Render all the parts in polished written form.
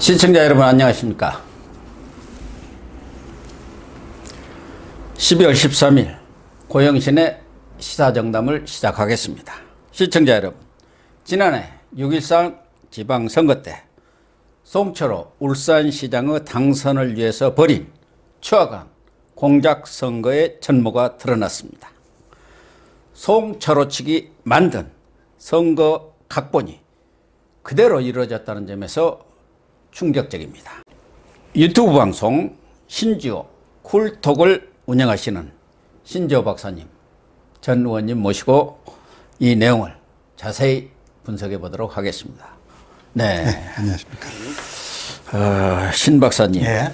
시청자 여러분 안녕하십니까. 12월 13일 고영신의 시사정담을 시작하겠습니다. 시청자 여러분, 지난해 6.13 지방선거 때 송철호 울산시장의 당선을 위해서 벌인 추악한 공작선거의 전모가 드러났습니다. 송철호 측이 만든 선거 각본이 그대로 이루어졌다는 점에서 충격적입니다. 유튜브 방송 신지호 쿨톡을 운영하시는 신지호 박사님, 전 의원님 모시고 이 내용을 자세히 분석해 보도록 하겠습니다. 네, 안녕하십니까. 신 박사님. 예.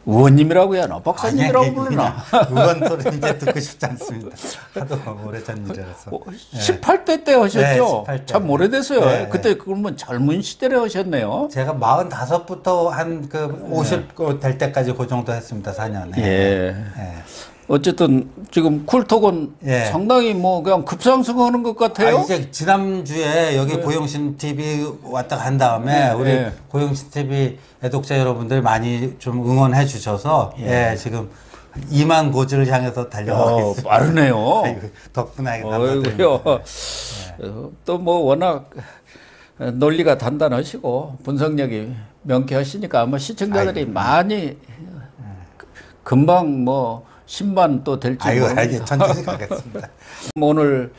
의원님이라고 해야 하나? 박사님이라고 부르나? 의원 소리 이제 듣고 싶지 않습니다. 하도 오래전 일이라서. 18대 때 하셨죠? 네, 18대. 참 오래됐어요. 네, 그때 그러면 젊은 시대를 하셨네요. 제가 45부터 한 50 될 때까지 그 정도 했습니다. 4년에. 예. 어쨌든 지금 쿨톡은 상당히 뭐 그냥 급상승하는 것 같아요. 이제 지난주에 여기 고영신 TV 왔다 간 다음에 우리 고영신 TV 애독자 여러분들 많이 좀 응원해 주셔서 지금 2만 고지를 향해서 달려가고 있습니다. 빠르네요. 덕분에 감사드립니다. 또 뭐 워낙 논리가 단단하시고 분석력이 명쾌하시니까 아마 시청자들이 많이 금방 뭐 10만 또 될지 모릅니다. 천천히 가겠습니다. 오늘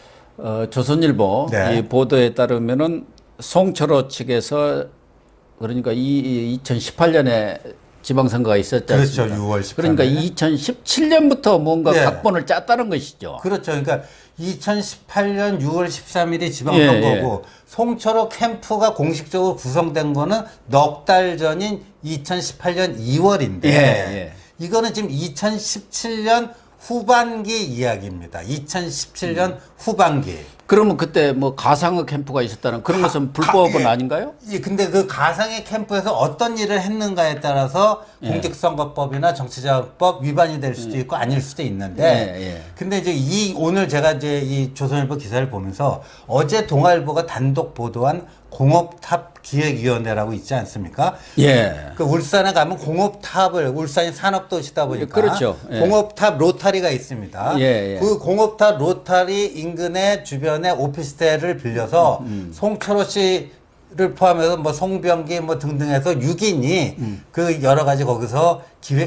조선일보 이 보도에 따르면은 송철호 측에서 그러니까 2018년에 지방선거가 있었지 않습니까? 그렇죠. 6월 18일. 그러니까 2017년부터 뭔가 각본을 짰다는 것이죠. 그렇죠. 그러니까 2018년 6월 13일이 지방선거고 송철호 캠프가 공식적으로 구성된 거는 넉 달 전인 2018년 2월인데 이거는 지금 2017년 후반기 이야기입니다. 2017년 후반기. 그러면 그때 뭐 가상의 캠프가 있었다는 그런 것은 불법은 아닌가요? 근데 그 가상의 캠프에서 어떤 일을 했는가에 따라서 공직선거법이나 정치자금법 위반이 될 수도 있고 아닐 수도 있는데 근데 이제 오늘 제가 이제 이 조선일보 기사를 보면서 어제 동아일보가 단독 보도한 공업탑 기획위원회라고 있지 않습니까? 그 울산에 가면 공업탑을, 울산이 산업도시다 보니까 그렇죠. 공업탑 로타리가 있습니다. 그 공업탑 로타리 인근의 주변에 오피스텔을 빌려서 송철호 씨를 포함해서 뭐 송병기 뭐 등등 해서 6인이 그 여러 가지 거기서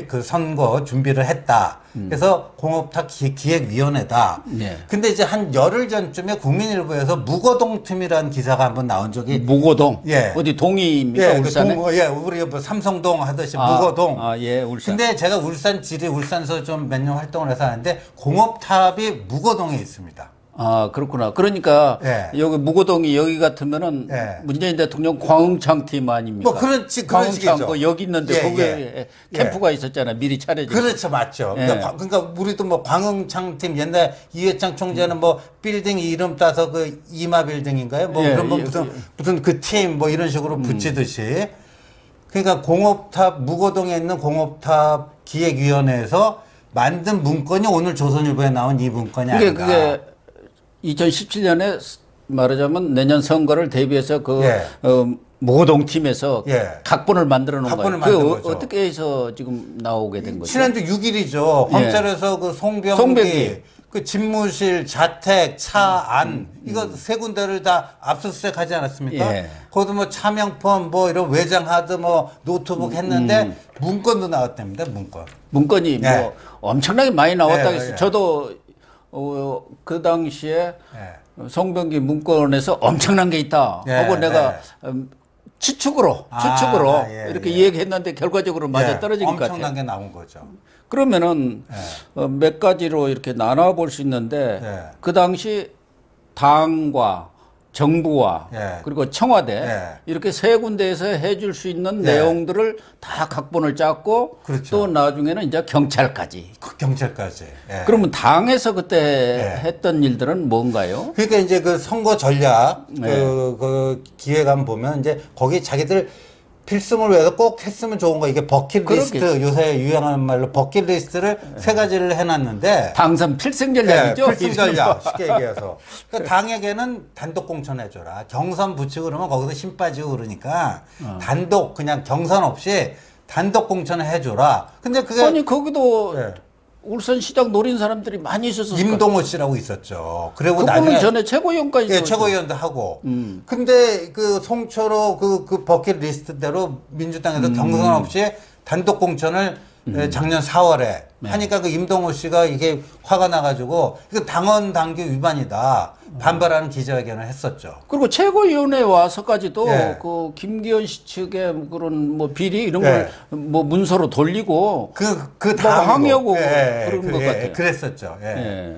그 선거 준비를 했다. 그래서 공업탑 기획위원회다. 근데 이제 한 열흘 전쯤에 국민일보에서 무거동 틈이라는 기사가 한번 나온 적이. 무거동? 어디 동이입니까? 울산에? 우리 뭐 삼성동 하듯이 무거동. 울산. 근데 제가 울산에서 좀 몇 년 활동을 해서 하는데 공업탑이 무거동에 있습니다. 그렇구나. 그러니까 여기 무고동이 여기 같으면은 문재인 대통령 광흥창 팀 아닙니까? 뭐 그렇지, 광흥창 여기 있는데 거기에 캠프가 있었잖아요. 미리 차려진. 그렇죠, 맞죠. 그러니까 우리도 뭐 광흥창 팀 옛날 이회창 총재는 뭐 빌딩 이름 따서 그 이마 빌딩인가요? 뭐 그런 뭐 무슨 그 팀 뭐 이런 식으로 붙이듯이. 그러니까 공업탑 무고동에 있는 공업탑 기획위원회에서 만든 문건이 오늘 조선일보에 나온 이 문건이 아닌가. 그게 2017년에 말하자면 내년 선거를 대비해서 그 무고동 팀에서 각본을 만들어 놓은 거예요. 그 어떻게 해서 지금 나오게 된 거죠? 지난주 6일이죠. 검찰에서 그 송병기 그 집무실, 자택, 차 안 이거 세 군데를 다 압수수색하지 않았습니까? 거기도 뭐 차명폰 뭐 이런 외장하드 뭐 노트북 했는데 문건도 나왔답니다. 문건이 뭐 엄청나게 많이 나왔다고 했어요. 저도 그 당시에 송병기 문건에서 엄청난 게 있다 하고 내가 추측으로 이렇게 얘기했는데 결과적으로 맞아 떨어진 것 같아요. 엄청난 게 나온 거죠. 그러면은 몇 가지로 이렇게 나눠 볼 수 있는데 그 당시 당과 정부와 그리고 청와대 이렇게 세 군데에서 해줄 수 있는 내용들을 다 각본을 짰고 또 나중에는 이제 경찰까지. 그러면 당에서 그때 했던 일들은 뭔가요? 그러니까 이제 그 선거 전략 그 기획안 보면 이제 거기 자기들 필승을 위해서 꼭 했으면 좋은 거 이게 버킷리스트 그렇겠지. 요새 유행하는 말로 버킷리스트를 세 가지를 해놨는데 당선 필승 전략이죠. 네, 필승 전략 쉽게 얘기해서 그러니까 당에게는 단독 공천해줘라. 경선 붙이고 그러면 거기서 힘 빠지고 그러니까 단독 그냥 경선 없이 단독 공천을 해줘라. 근데 그게 아니 거기도 네. 울산시장 노린 사람들이 많이 있었을 거예요. 임동호 씨라고 있었죠. 그리고 그분은 나중에 전에 최고위원까지 예, 최고위원도 하고. 근데 그 송철호 그 버킷리스트대로 민주당에서 경선 없이 단독 공천을 작년 4월에 하니까 그 임동호 씨가 이게 화가 나가지고 이거 당원 당규 위반이다 반발하는 기자회견을 했었죠. 그리고 최고위원회에 와서까지도 예. 그 김기현 씨 측의 그런 뭐 비리 이런 예. 걸 뭐 문서로 돌리고 그 뭐 다음으로 항의하고 그런 것 같아요. 그랬었죠. 예. 예.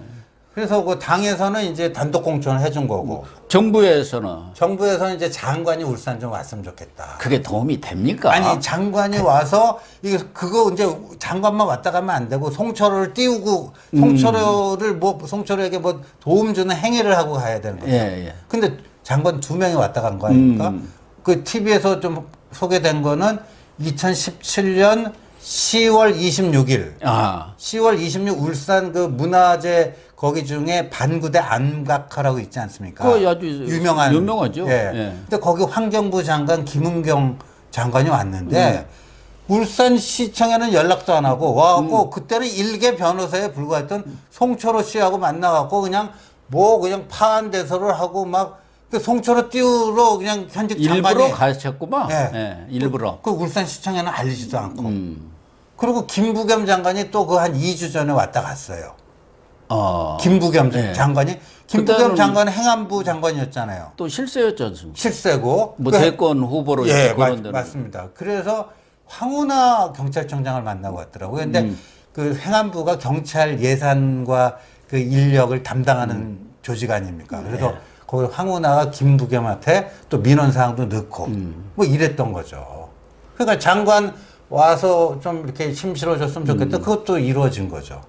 그래서 그 당에서는 이제 단독 공천을 해준 거고 정부에서는 정부에서는 이제 장관이 울산 좀 왔으면 좋겠다. 그게 도움이 됩니까? 아니 장관이 와서 이게 그거 이제 장관만 왔다 가면 안 되고 송철호를 띄우고 송철호를 뭐 송철호에게 뭐 도움 주는 행위를 하고 가야 되는 거죠. 예, 예. 근데 장관 2명이 왔다 간 거 아닙니까? 그 TV에서 좀 소개된 거는 2017년 10월 26일. 아, 10월 26일 울산 그 문화재 거기 중에 반구대 안각화라고 있지 않습니까? 그거 아주 유명하죠. 예. 예. 근데 거기 환경부 장관 김은경 장관이 왔는데 울산시청에는 연락도 안 하고 와갖고 그때는 일개 변호사에 불과했던 송철호 씨하고 만나갖고 그냥 뭐 그냥 파한대서를 하고 막 그 송철호 띄우러 그냥 현직 장관이 일부러 가셨구만. 예. 예, 일부러. 그 울산시청에는 알리지도 않고 그리고 김부겸 장관이 또 그 한 2주 전에 왔다 갔어요. 김부겸 예. 장관이 김부겸 장관은 행안부 장관이었잖아요. 또 실세였지 않습니까? 실세고 뭐 대권 후보로 예, 이렇게 거론되는. 맞습니다. 그래서 황운하 경찰청장을 만나고 왔더라고요. 근데 그 행안부가 경찰 예산과 그 인력을 담당하는 조직 아닙니까? 그래서 거기 황운하가 김부겸한테 또 민원 사항도 넣고 뭐 이랬던 거죠. 그러니까 장관 와서 좀 이렇게 힘 실어줬으면 좋겠다. 그것도 이루어진 거죠.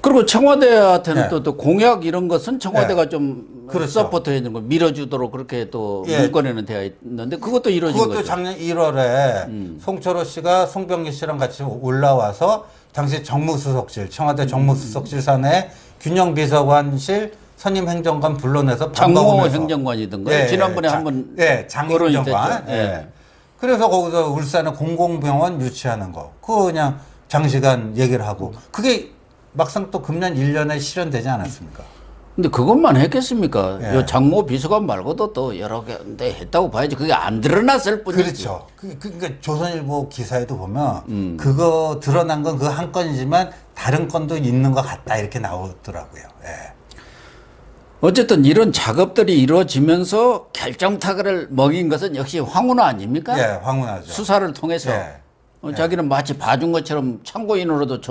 그리고 청와대한테는 예. 또 공약 이런 것은 청와대가 예. 좀 그렇죠. 서포트해 주는 거 밀어주도록 그렇게 또 예. 문건에는 되어 있는데 그것도 이루어진 그것도 거죠. 작년 1월에 송철호 씨가 송병기 씨랑 같이 올라와서 당시 정무수석실, 청와대 정무수석실 산에 균형비서관실 선임 행정관 불러내서 밥 장모 먹으면서. 행정관이던가요? 예, 지난번에 예, 한번 예, 거론이 장행정관. 됐죠. 예. 예. 그래서 거기서 울산에 공공병원 유치하는 거, 그거 그냥 장시간 얘기를 하고, 그게 막상 또 금년 1년에 실현되지 않았습니까? 근데 그것만 했겠습니까? 예. 요 장모 비서관 말고도 또 여러 개 했다고 봐야지. 그게 안 드러났을 뿐이지. 그렇죠. 그러니까 조선일보 기사에도 보면 그거 드러난 건 그 한 건이지만 다른 건도 있는 것 같다 이렇게 나오더라고요. 예. 어쨌든 이런 작업들이 이루어지면서 결정타를 먹인 것은 역시 황운하 아닙니까? 예, 황운하죠. 수사를 통해서 예. 자기는 마치 봐준 것처럼 참고인으로도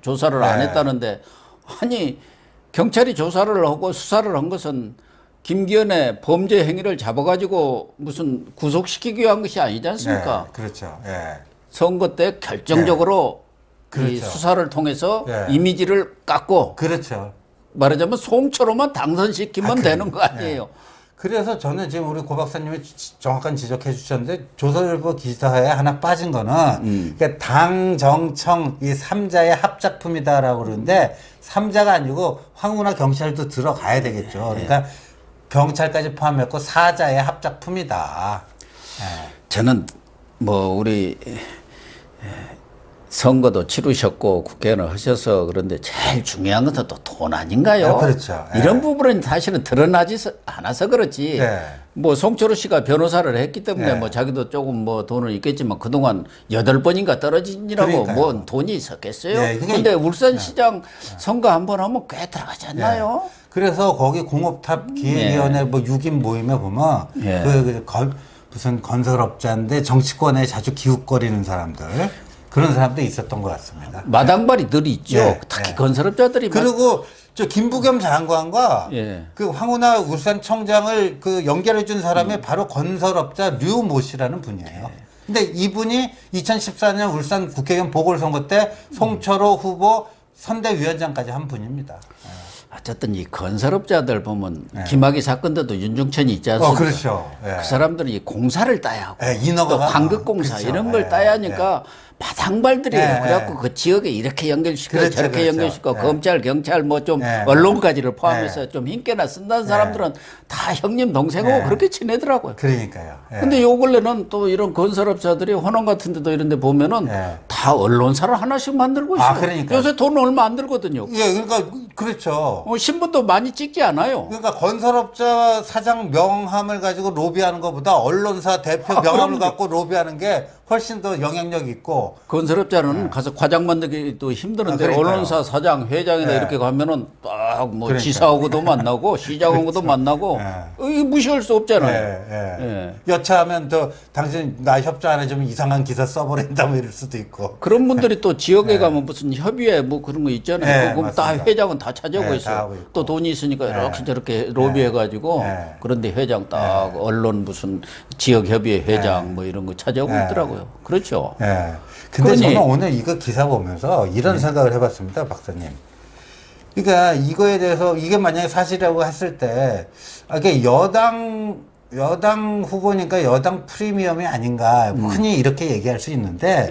조사를 안 예. 했다는데 아니 경찰이 조사를 하고 수사를 한 것은 김기현의 범죄 행위를 잡아가지고 무슨 구속시키기 위한 것이 아니지 않습니까? 예, 그렇죠. 예. 선거 때 결정적으로 이 그렇죠. 수사를 통해서 예. 이미지를 깎고 그렇죠. 말하자면 송철호만 당선시키면 되는 거 아니에요. 그래서 저는 지금 우리 고 박사님이 정확한 지적해 주셨는데 조선일보 기사에 하나 빠진 거는 그러니까 당, 정, 청 이 3자의 합작품이다라고 그러는데 3자가 아니고 황운하 경찰도 들어가야 되겠죠. 그러니까 경찰까지 포함했고 4자의 합작품이다. 예. 저는 뭐 우리 선거도 치르셨고 국회의원을 하셔서 그런데 제일 중요한 것은 또 돈 아닌가요? 그렇죠. 예. 이런 부분은 사실은 드러나지 않아서 그렇지. 예. 뭐 송철호 씨가 변호사를 했기 때문에 예. 뭐 자기도 조금 뭐 돈은 있겠지만 그동안 8번인가 떨어지니라고 그러니까요. 뭐 돈이 있었겠어요. 예, 그게- 근데 울산시장 선거 한 번 하면 꽤 들어가지 않나요? 그래서 거기 공업탑 기획위원회 뭐 6인 모임에 보면 예. 무슨 건설업자인데 정치권에 자주 기웃거리는 사람들 그런 사람도 있었던 것 같습니다. 마당발이 늘 있죠. 예, 특히 예. 건설업자들이 그리고 저 김부겸 장관과 예. 그 황운하 울산청장을 그 연결해 준 사람이 바로 건설업자 류모 씨라는 분이에요. 근데 이분이 2014년 울산 국회의원 보궐선거 때 송철호 후보 선대위원장까지 한 분입니다. 어쨌든 이 건설업자들 보면 김학의 사건 때도 윤중천이 있지 않습니까? 그렇죠. 그 사람들은 이 공사를 따야 하고 또 인허가 관급공사 그렇죠. 이런 걸 따야 하니까 마당발들이에요. 그래갖고 그 지역에 이렇게 연결시키고 그렇죠, 저렇게 그렇죠. 연결시키고 검찰, 경찰 뭐 좀 언론까지를 포함해서 좀 힘께나 쓴다는 사람들은 다 형님 동생하고 그렇게 지내더라고요. 그러니까요. 근데 요 근래는 또 이런 건설업자들이 헌원 같은 데도 이런 데 보면은 다 언론사를 하나씩 만들고 있어요. 그러니까. 요새 돈 얼마 안 들거든요. 그러니까 그렇죠. 신분도 많이 찍지 않아요. 그러니까 건설업자 사장 명함을 가지고 로비하는 것보다 언론사 대표 명함을 갖고 로비하는 게 훨씬 더 영향력 있고. 건설업자는 가서 과장 만들기도 힘드는데 언론사 사장, 회장이나 이렇게 가면은 딱 뭐 지사하고도 만나고 시장하고도 만나고 이 무시할 수 없잖아요. 여차하면 또 당신 나 협조 안 해주면 이상한 기사 써버린다 뭐 이럴 수도 있고. 그런 분들이 또 지역에 가면 무슨 협의회 뭐 그런 거 있잖아요. 그럼 다 회장은 다 찾아오고 있어요. 또 돈이 있으니까 이렇게 저렇게 로비해가지고 그런데 회장 딱 언론 무슨 지역협의회 회장 뭐 이런 거 찾아오고 있더라고요. 그렇죠. 근데 저는 오늘 이거 기사 보면서 이런 생각을 해봤습니다, 박사님. 그러니까 이거에 대해서 이게 만약에 사실이라고 했을 때, 이게 여당 후보니까 여당 프리미엄이 아닌가 흔히 이렇게 얘기할 수 있는데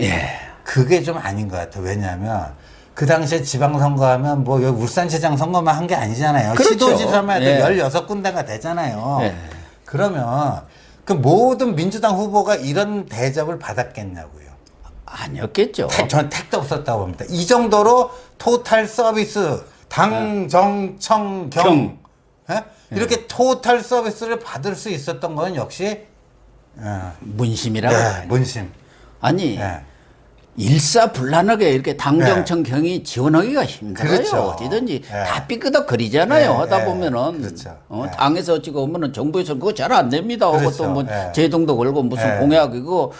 그게 좀 아닌 것 같아요. 왜냐하면 그 당시에 지방선거 하면 뭐 여기 울산시장 선거만 한 게 아니잖아요. 그렇죠. 시도지사만 해도 16군데가 되잖아요. 그러면 그 모든 민주당 후보가 이런 대접을 받았겠냐고요. 아니었겠죠. 전 택도 없었다고 봅니다. 이 정도로 토탈 서비스, 당, 정, 청, 경. 이렇게 토탈 서비스를 받을 수 있었던 건 역시 문심이라고 해요. 문심. 아니 일사불란하게 이렇게 당정청 경이 지원하기가 힘들어요. 그렇죠. 어디든지 다 삐끄덕거리잖아요. 하다 보면은 그렇죠. 당에서 어찌고 오면은 정부에서 그거 잘 안 됩니다. 하고 그렇죠. 또 뭐 제동도 걸고 무슨 공약이고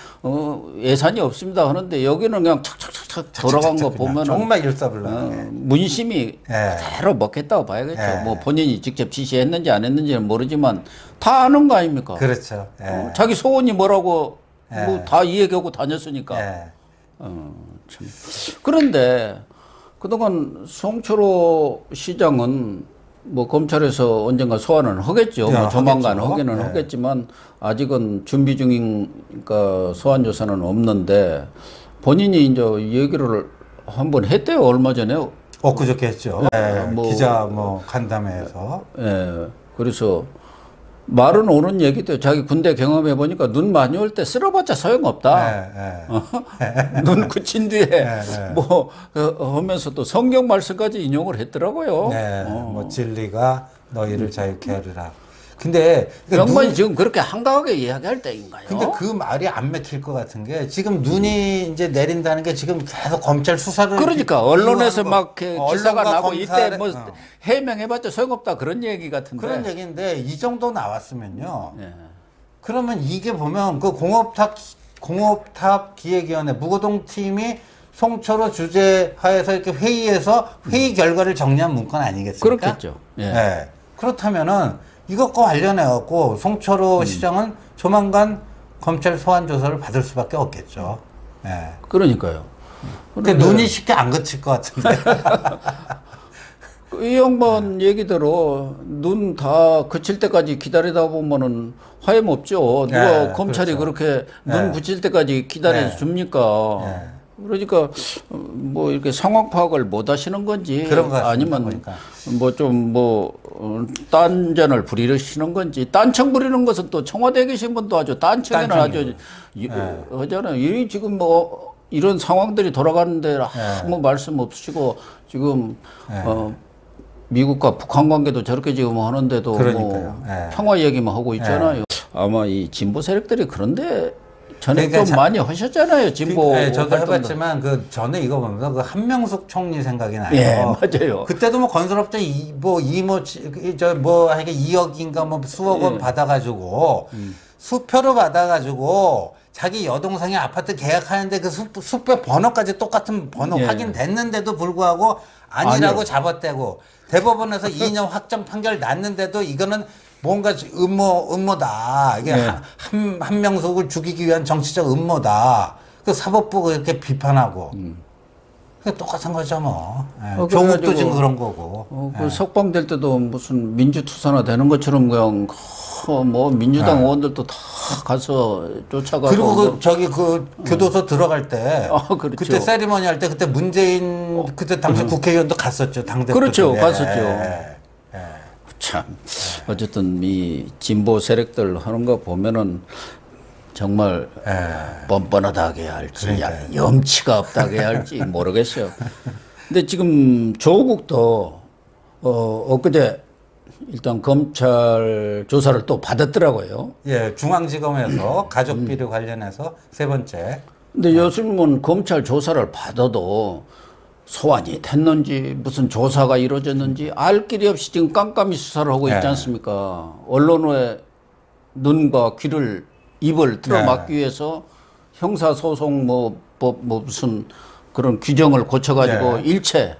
예산이 없습니다 하는데 여기는 그냥 착착착착 돌아간 거 보면은 정말 일사불란하게 문심이 그대로 먹겠다고 봐야겠죠. 뭐 본인이 직접 지시했는지 안 했는지는 모르지만 다 아는 거 아닙니까? 그렇죠. 자기 소원이 뭐라고 뭐 다 이 얘기하고 다녔으니까. 참. 그런데 그동안 송철호 시장은 뭐 검찰에서 언젠가 소환을 하겠죠. 뭐 조만간 하기는 하겠지만 아직은 준비 중이니까 소환 조사는 없는데 본인이 이제 얘기를 한번 했대요. 얼마 전에. 엊그저께 했죠. 기자 간담회에서. 그래서 말은 오는 얘기도 자기 군대 경험해 보니까 눈 많이 올 때 쓸어봤자 소용없다. 눈 그친 뒤에 뭐 하면서 또 성경 말씀까지 인용을 했더라고요. 뭐 진리가 너희를 자유케 하리라. 근데 양반이 지금 그렇게 한가하게 이야기할 때인가요? 근데 그 말이 안 맥힐 것 같은 게 지금 눈이 이제 내린다는 게 지금 계속 검찰 수사를 그러니까 언론에서 막 기사가 나고 이때 뭐 해명해봤자 소용없다 그런 얘기 같은데 그런 얘기인데 이 정도 나왔으면요. 그러면 이게 보면 그 공업탑 기획위원회 무고동 팀이 송철호 주재하에서 이렇게 회의해서 회의 결과를 정리한 문건 아니겠습니까? 그렇겠죠. 그렇다면은 이것과 관련해갖고 송철호 시장은 조만간 검찰 소환 조사를 받을 수밖에 없겠죠. 그러니까요. 근데 눈이 쉽게 안 그칠 것 같은데. 이 양반 얘기대로 눈 다 그칠 때까지 기다리다 보면은 화염없죠. 누가 검찰이 그렇죠. 그렇게 눈 그칠 때까지 기다려 줍니까? 그러니까 뭐 이렇게 상황 파악을 못 하시는 건지 아니면 뭐 좀 딴전을 부리시는 건지 딴청 부리는 것은 또 청와대에 계신 분도 아주 딴청에는 아주 하잖아요. 이 지금 뭐 이런 상황들이 돌아가는데 아무 말씀 없으시고 지금 미국과 북한 관계도 저렇게 지금 하는데도 뭐 평화 얘기만 하고 있잖아요. 아마 이 진보 세력들이 그런데 전에 좀 많이 하셨잖아요. 진보. 저도 해봤지만 그 전에 이거 보면서 그 한명숙 총리 생각이 나요. 맞아요. 그때도 뭐 건설업자 하여간 2억인가 뭐 수억 원 받아가지고 수표로 받아가지고 자기 여동생이 아파트 계약하는데 그 수표 번호까지 똑같은 번호 확인됐는데도 불구하고 아니라고 잡아떼고 대법원에서 2년 확정 판결 났는데도 이거는 뭔가 음모다. 이게 한명숙을 죽이기 위한 정치적 음모다. 그 사법부가 이렇게 비판하고. 똑같은 거죠, 뭐. 조국도 지금 그런 거고. 그 석방될 때도 무슨 민주투사나 되는 것처럼 그냥 뭐 민주당 의원들도 다 가서 쫓아가고. 그리고 저기 교도소 들어갈 때. 그렇죠. 그때 세리머니 할 때 그때 문재인 그때 당시 국회의원도 갔었죠, 당대표. 그렇죠, 갔었죠. 참 어쨌든 이 진보 세력들 하는 거 보면은 정말 뻔뻔하다게 해야 할지 염치가 없다게 해야 할지 모르겠어요. 근데 지금 조국도 엊그제 일단 검찰 조사를 또 받았더라고요. 예, 중앙지검에서 가족 비리 관련해서 세 번째. 근데 요즘은 검찰 조사를 받아도 소환이 됐는지 무슨 조사가 이루어졌는지 알 길이 없이 지금 깜깜이 수사를 하고 있지 않습니까? 언론의 눈과 귀를 입을 틀어막기 위해서 형사소송 무슨 그런 규정을 고쳐가지고 일체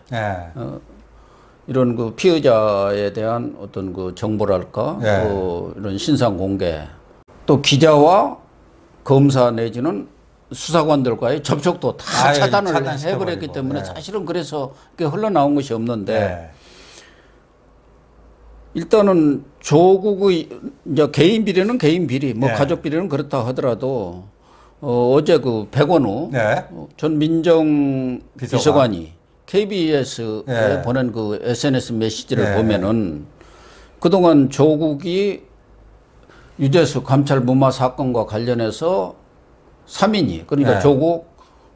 이런 그 피의자에 대한 어떤 그 정보랄까 이런 신상 공개 또 기자와 검사 내지는 수사관들과의 접촉도 다 차단을 해버렸기 때문에 사실은 그래서 그게 흘러나온 것이 없는데 일단은 조국의 이제 개인 비리는 개인 비리, 뭐 가족 비리는 그렇다 하더라도 어제 그 백원우 전 민정 비서관이 KBS에 보낸 그 SNS 메시지를 보면은 그동안 조국이 유재수 감찰 무마 사건과 관련해서 3인이 그러니까 조국,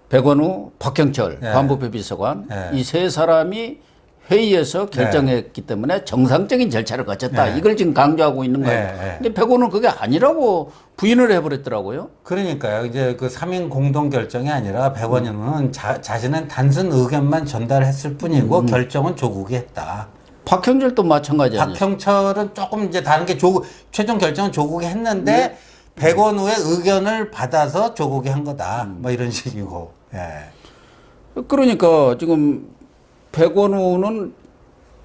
백원우, 박형철 반부패 비서관 이 세 사람이 회의에서 결정했기 때문에 정상적인 절차를 거쳤다. 이걸 지금 강조하고 있는 거예요. 근데 백원은 그게 아니라고 부인을 해버렸더라고요. 그러니까요. 이제 그 3인 공동 결정이 아니라 백원은 자신은 단순 의견만 전달했을 뿐이고 결정은 조국이 했다. 박형철도 마찬가지 아니에요. 박형철은 조금 이제 다른 게 최종 결정은 조국이 했는데 백원우의 의견을 받아서 조국이 한 거다. 뭐 이런 식이고. 그러니까 지금 백원우는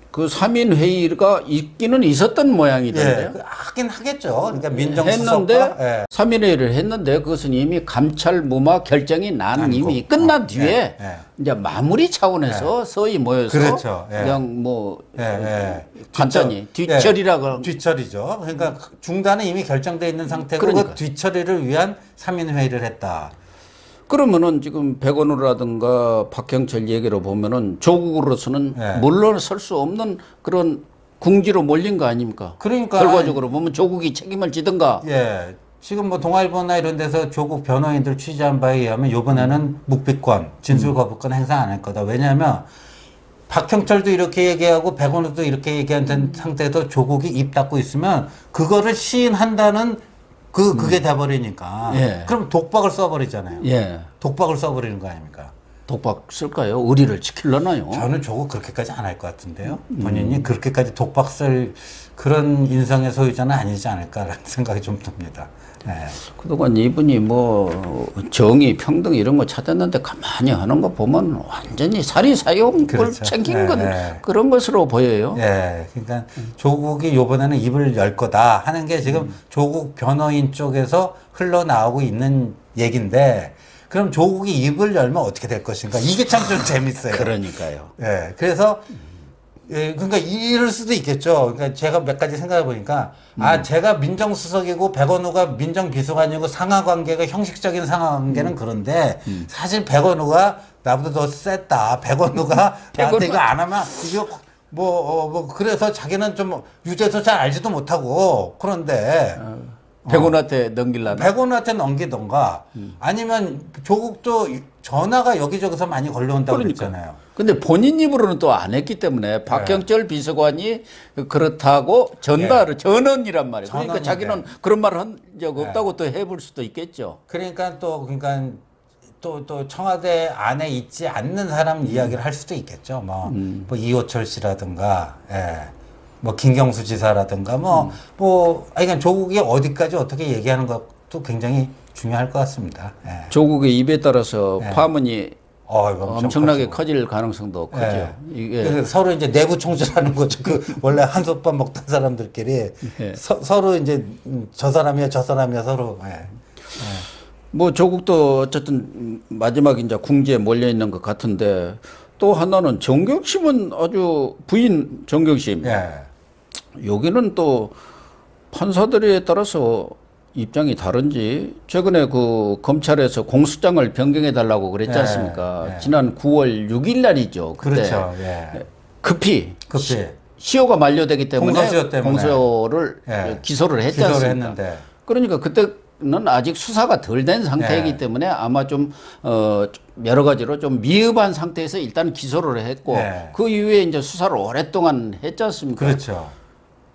그 3인 회의가 있기는 있었던 모양이던데요. 하긴 하겠죠. 그러니까 민정수석과 했는데 3인 회의를 했는데 그것은 이미 감찰 무마 결정이 난 이미 끝난 뒤에 이제 마무리 차원에서 서희 모여서 그렇죠. 그냥 뭐 간단히 뒷처리라고 뒷처리죠. 그러니까 중단은 이미 결정돼 있는 상태고 그 뒷처리를 위한 3인 회의를 했다. 그러면은 지금 백원우라든가 박형철 얘기로 보면은 조국으로서는 물러설 수 없는 그런 궁지로 몰린 거 아닙니까? 그러니까 결과적으로 보면 조국이 책임을 지든가. 지금 뭐 동아일보나 이런 데서 조국 변호인들 취재한 바에 의하면 이번에는 묵비권, 진술거부권 행사 안 할 거다. 왜냐하면 박형철도 이렇게 얘기하고 백원우도 이렇게 얘기한 상태에서 조국이 입 닫고 있으면 그거를 시인한다는 그게 돼버리니까. 그럼 독박을 써버리잖아요. 독박을 써버리는 거 아닙니까? 독박 쓸까요? 의리를 지키려나요? 저는 조국 그렇게까지 안 할 것 같은데요. 본인이 그렇게까지 독박 쓸 그런 인성의 소유자는 아니지 않을까라는 생각이 좀 듭니다. 그동안 이분이 뭐 정의, 평등 이런 거 찾았는데 가만히 하는 거 보면 완전히 사리사욕을 챙긴 건 그런 것으로 보여요. 그러니까 조국이 이번에는 입을 열 거다 하는 게 지금 조국 변호인 쪽에서 흘러나오고 있는 얘기인데 그럼 조국이 입을 열면 어떻게 될 것인가? 이게 참 좀 재밌어요. 그러니까요. 그래서 그러니까 이럴 수도 있겠죠. 그러니까 제가 몇 가지 생각해 보니까 제가 민정수석이고 백원우가 민정비서관이고 상하관계가 형식적인 상하관계는 그런데 사실 백원우가 나보다 더 셌다. 백원우가 나한테 이거 안 하면 이거 그래서 자기는 좀 유재수 잘 알지도 못하고 그런데 백원우한테 넘기려나? 백원우한테 넘기던가 아니면 조국도 전화가 여기저기서 많이 걸려온다고 그랬잖아요. 근데 본인 입으로는 또 안 했기 때문에 박형철 비서관이 그렇다고 전언이란 말이에요. 그러니까 자기는 그런 말을 한 적 없다고 또 해볼 수도 있겠죠. 그러니까 또 청와대 안에 있지 않는 사람 이야기를 할 수도 있겠죠. 뭐 이호철 씨라든가, 뭐 김경수 지사라든가, 그러니까 조국이 어디까지 어떻게 얘기하는 것도 굉장히 중요할 것 같습니다. 조국의 입에 따라서 파문이 엄청나게 크죠. 커질 가능성도 크죠. 이게 서로 이제 내부 총질하는 거죠. 원래 한솥밥 먹던 사람들끼리 서로 이제 저 사람이야 서로. 뭐 조국도 어쨌든 마지막 이제 궁지에 몰려 있는 것 같은데 또 하나는 정경심은 아주 부인 정경심. 예. 여기는 또 판사들에 따라서 입장이 다른지 최근에 그 검찰에서 공소장을 변경해 달라고 그랬지 않습니까? 지난 9월 6일 날이죠. 그때 그렇죠. 급히 급히 시효가 만료되기 때문에 공소시효 때문에. 공소를 기소를 했지 않습니까? 했는데. 그러니까 그때는 아직 수사가 덜 된 상태이기 때문에 아마 좀 여러 가지로 좀 미흡한 상태에서 일단 기소를 했고 그 이후에 이제 수사를 오랫동안 했지 않습니까? 그렇죠.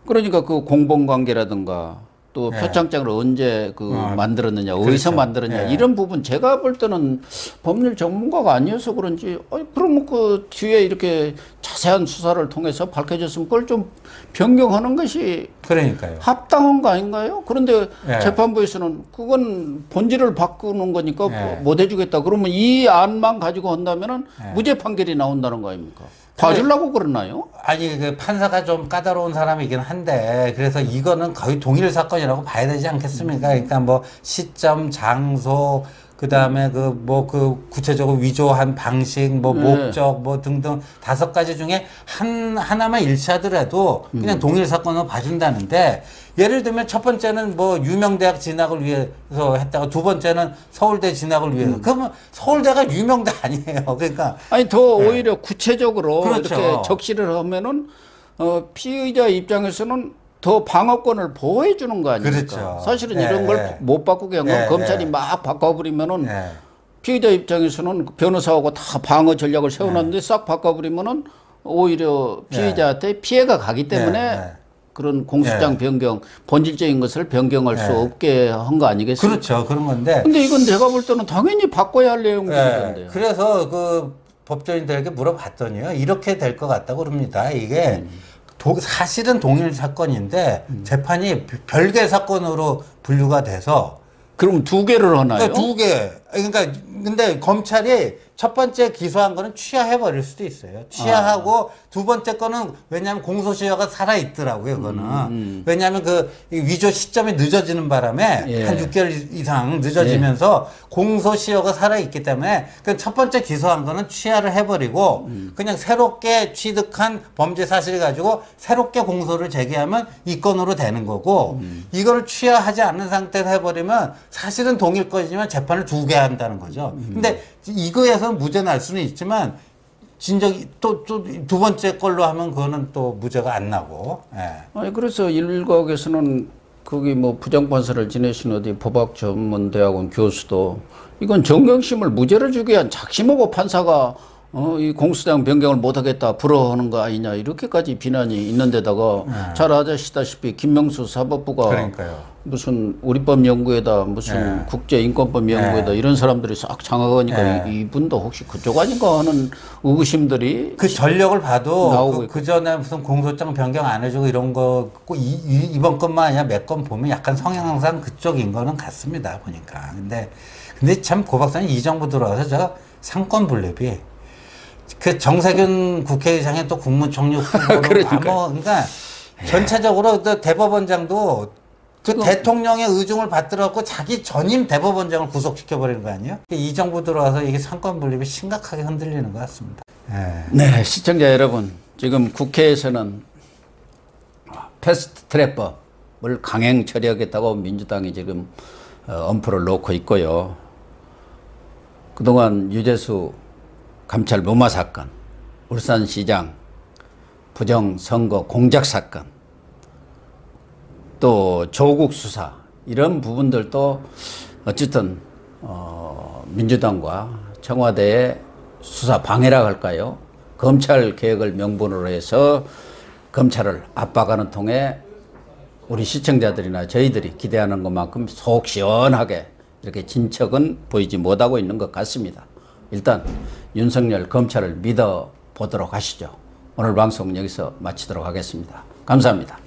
그러니까 그 공범관계라든가 또 표창장을 언제 만들었느냐, 어디서 만들었냐 이런 부분 제가 볼 때는 법률 전문가가 아니어서 그런지 그러면 그 뒤에 이렇게 자세한 수사를 통해서 밝혀졌으면 그걸 좀 변경하는 것이 그러니까요. 합당한 거 아닌가요? 그런데 재판부에서는 그건 본질을 바꾸는 거니까 못 해주겠다. 그러면 이 안만 가지고 한다면은 무죄 판결이 나온다는 거 아닙니까? 봐주려고 그러나요? 아니, 그 판사가 좀 까다로운 사람이긴 한데, 그래서 이거는 거의 동일 사건이라고 봐야 되지 않겠습니까? 그러니까 뭐 시점, 장소, 그 다음에 구체적으로 위조한 방식, 목적, 등등 5가지 중에 하나만 일치하더라도 그냥 동일 사건으로 봐준다는데, 예를 들면 첫 번째는 유명대학 진학을 위해서 했다가 두 번째는 서울대 진학을 위해서. 그러면 서울대가 유명대 아니에요. 그러니까. 아니, 더 오히려 구체적으로 그렇죠. 이렇게 적시를 하면은, 피의자 입장에서는 더 방어권을 보호해 주는 거 아닙니까? 그렇죠. 사실은 이런 걸 못 바꾸게 한 건 검찰이 막 바꿔버리면은 피의자 입장에서는 변호사하고 다 방어 전략을 세워놨는데 싹 바꿔버리면은 오히려 피의자한테 피해가 가기 때문에 그런 공소장 변경, 본질적인 것을 변경할 수 없게 한 거 아니겠습니까? 그렇죠. 그런 건데. 근데 이건 제가 볼 때는 당연히 바꿔야 할 내용들인데요. 그래서 그 법조인들에게 물어봤더니요. 이렇게 될 것 같다고 그럽니다. 이게 사실은 동일 사건인데 재판이 별개 사건으로 분류가 돼서 그럼 2개를 하나요? 그러니까 2개. 그러니까 근데 검찰이 첫 번째 기소한 거는 취하해 버릴 수도 있어요. 취하하고 두 번째 거는 왜냐하면 공소시효가 살아 있더라고요. 그거는 왜냐하면 그 위조 시점이 늦어지는 바람에 한 6개월 이상 늦어지면서 공소시효가 살아 있기 때문에 그 첫 번째 기소한 거는 취하를 해버리고 그냥 새롭게 취득한 범죄 사실 가지고 새롭게 공소를 제기하면 이 건으로 되는 거고 이거를 취하하지 않는 상태로 해버리면 사실은 동일 건이지만 재판을 2개 한다는 거죠. 근데 이거에서 무죄 날 수는 있지만 진정이 또 두 번째 걸로 하면 그거는 또 무죄가 안 나고. 아니 그래서 일각에서는 거기 부장판사를 지내신 어디 법학전문대학원 교수도 이건 정경심을 무죄를 주기 위한 작심하고 판사가 이 공소장 변경을 못하겠다 불허하는 거 아니냐 이렇게까지 비난이 있는데다가 잘 아시다시피 김명수 사법부가 그러니까요. 무슨 우리법 연구에다 무슨 국제인권법 연구에다 이런 사람들이 싹 장악하니까 이분도 혹시 그쪽 아닌가 하는 의구심들이 그 전력을 봐도 그 전에 무슨 공소장 변경 안 해주고 이런 거 꼭 이번 건만 아니라 몇 건 보면 약간 성향상 그쪽인 거는 같습니다 보니까. 근데 참 고 박사님 이 정부 들어와서 저 상권 분립이 그 정세균 국회의장의 또 국무총리 후보로 그러니까 전체적으로 그 대법원장도 그 대통령의 의중을 받들었고 자기 전임 대법원장을 구속시켜버리는 거 아니에요? 이 정부 들어와서 이게 상권 분립이 심각하게 흔들리는 것 같습니다. 네, 시청자 여러분, 지금 국회에서는 패스트 트랙법을 강행 처리하겠다고 민주당이 지금 엄포를 놓고 있고요. 그동안 유재수 감찰 무마 사건, 울산시장 부정선거 공작 사건, 또 조국 수사 이런 부분들도 어쨌든 민주당과 청와대의 수사 방해라 할까요? 검찰 개혁을 명분으로 해서 검찰을 압박하는 통에 우리 시청자들이나 저희들이 기대하는 것만큼 속 시원하게 이렇게 진척은 보이지 못하고 있는 것 같습니다. 일단 윤석열 검찰을 믿어보도록 하시죠. 오늘 방송 여기서 마치도록 하겠습니다. 감사합니다.